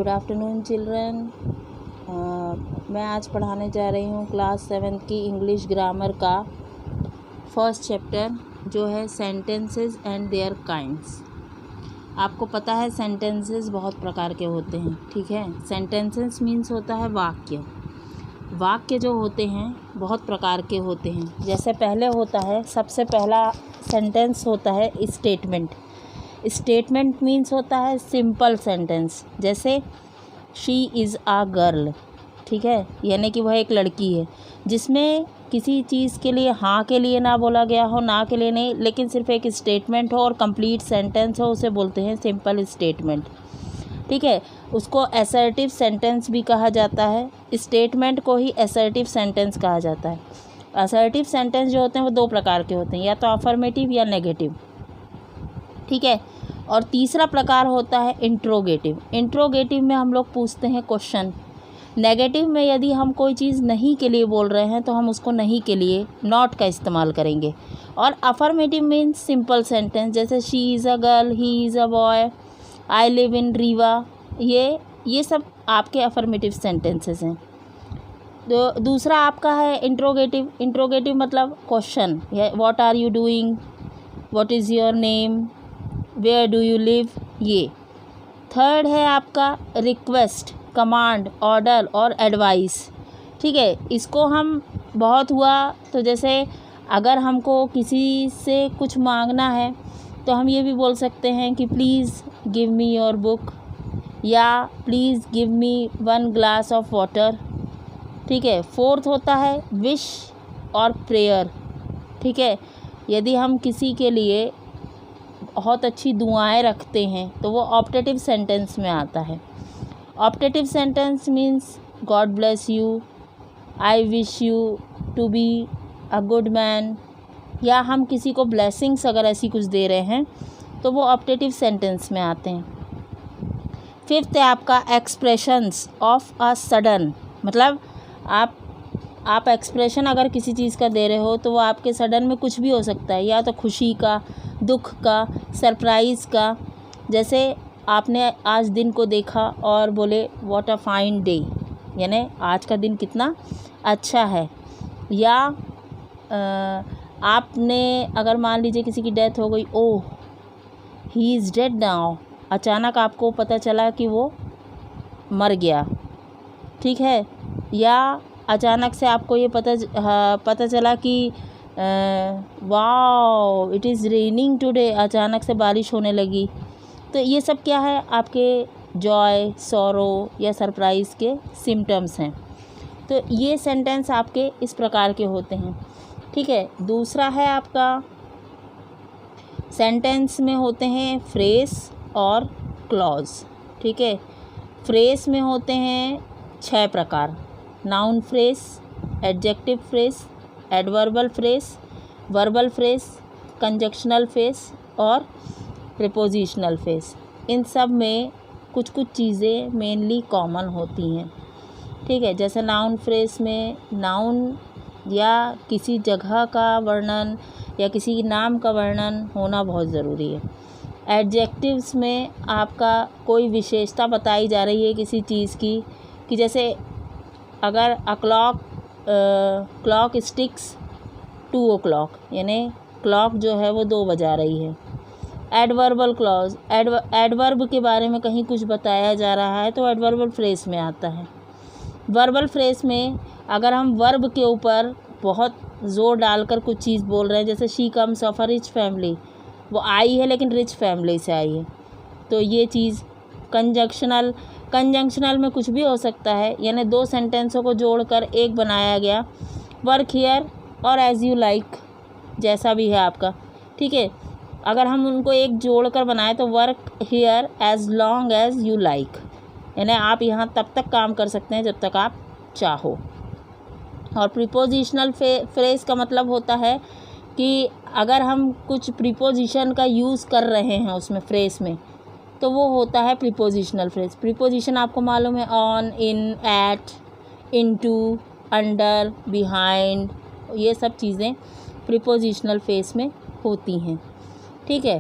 Good afternoon children. मैं आज पढ़ाने जा रही हूँ क्लास 7 की इंग्लिश ग्रामर का फर्स्ट चैप्टर जो है सेंटेंसेस एंड देयर काइंड्स। आपको पता है सेंटेंसेस बहुत प्रकार के होते हैं, ठीक है। सेंटेंसेस मीन्स होता है वाक्य। वाक्य जो होते हैं बहुत प्रकार के होते हैं। जैसे पहले होता है, सबसे पहला सेंटेंस होता है स्टेटमेंट। स्टेटमेंट मीन्स होता है सिंपल सेंटेंस, जैसे शी इज़ आ गर्ल, ठीक है, यानी कि वह एक लड़की है, जिसमें किसी चीज़ के लिए हाँ के लिए ना बोला गया हो, ना के लिए नहीं, लेकिन सिर्फ एक स्टेटमेंट हो और कंप्लीट सेंटेंस हो, उसे बोलते हैं सिंपल स्टेटमेंट, ठीक है। उसको असर्टिव सेंटेंस भी कहा जाता है। स्टेटमेंट को ही असर्टिव सेंटेंस कहा जाता है। असर्टिव सेंटेंस जो होते हैं वो दो प्रकार के होते हैं, या तो अफर्मेटिव या नेगेटिव, ठीक है। और तीसरा प्रकार होता है इंट्रोगेटिव। इंट्रोगेटिव में हम लोग पूछते हैं क्वेश्चन। नेगेटिव में यदि हम कोई चीज़ नहीं के लिए बोल रहे हैं तो हम उसको नहीं के लिए नॉट का इस्तेमाल करेंगे। और अफर्मेटिव मीन्स सिंपल सेंटेंस, जैसे she is a girl, he is a boy, I live in Rewa, ये सब आपके अफर्मेटिव सेंटेंसेस हैं। तो दूसरा आपका है इंट्रोगेटिव। इंट्रोगेटिव मतलब question, what are you doing, what is your name, where do you live, ये। थर्ड है आपका रिक्वेस्ट, कमांड, ऑर्डर और एडवाइस, ठीक है। इसको हम बहुत हुआ तो जैसे अगर हमको किसी से कुछ मांगना है तो हम ये भी बोल सकते हैं कि please give me your book, या please give me 1 glass of water, ठीक है। फोर्थ होता है विश और प्रेयर, ठीक है। यदि हम किसी के लिए बहुत अच्छी दुआएं रखते हैं तो वो ऑप्टेटिव सेंटेंस में आता है। Optative sentence means God bless you, I wish you to be a good man, या हम किसी को ब्लेसिंग्स अगर ऐसी कुछ दे रहे हैं तो वो ऑप्टेटिव सेंटेंस में आते हैं। फिफ्थ है आपका एक्सप्रेशंस ऑफ अ सडन, मतलब आप एक्सप्रेशन अगर किसी चीज़ का दे रहे हो तो वो आपके सडन में कुछ भी हो सकता है, या तो खुशी का, दुख का, सरप्राइज़ का। जैसे आपने आज दिन को देखा और बोले व्हाट अ फाइन डे, यानी आज का दिन कितना अच्छा है। या आपने अगर मान लीजिए किसी की डेथ हो गई, ओह ही इज़ डेड नाउ, अचानक आपको पता चला कि वो मर गया, ठीक है। या अचानक से आपको ये पता चला कि wow it is raining today, अचानक से बारिश होने लगी। तो ये सब क्या है, आपके जॉय, सॉरो या सरप्राइज़ के सिम्टम्स हैं। तो ये सेंटेंस आपके इस प्रकार के होते हैं, ठीक है। दूसरा है आपका सेंटेंस में होते हैं फ्रेज और क्लॉज, ठीक है। फ्रेज में होते हैं 6 प्रकार, noun phrase, adjective phrase, adverbial phrase, verbal phrase, conjunctional phrase और प्रीपोजिशनल फ्रेज। इन सब में कुछ कुछ चीज़ें मेनली कॉमन होती हैं, ठीक है। जैसे नाउन फ्रेज में नाउन या किसी जगह का वर्णन या किसी नाम का वर्णन होना बहुत ज़रूरी है। एडजेक्टिव्स में आपका कोई विशेषता बताई जा रही है किसी चीज़ की, कि जैसे अगर क्लॉक स्टिक्स 2 o'clock, यानी क्लॉक जो है वो 2 बजा रही है। एडवर्बल क्लॉज, एडवर्ब के बारे में कहीं कुछ बताया जा रहा है तो एडवर्बल फ्रेज में आता है। वर्बल फ्रेज में अगर हम वर्ब के ऊपर बहुत ज़ोर डालकर कुछ चीज़ बोल रहे हैं, जैसे she comes of a rich family, वो आई है लेकिन रिच फैमिली से आई है, तो ये चीज़। कंजंक्शनल में कुछ भी हो सकता है, यानी 2 सेंटेंसों को जोड़कर एक बनाया गया, वर्क हियर और एज़ यू लाइक, जैसा भी है आपका, ठीक है। अगर हम उनको एक जोड़कर बनाएं तो work here as long as you like, यानी आप यहाँ तब तक काम कर सकते हैं जब तक आप चाहो। और प्रीपोजिशनल फ्रेज का मतलब होता है कि अगर हम कुछ प्रीपोजिशन का यूज़ कर रहे हैं उसमें फ्रेज में, तो वो होता है प्रीपोजिशनल फ्रेज। प्रीपोजिशन आपको मालूम है, on, in, at, into, under, behind, ये सब चीज़ें प्रीपोजिशनल फ्रेज में होती हैं, ठीक है।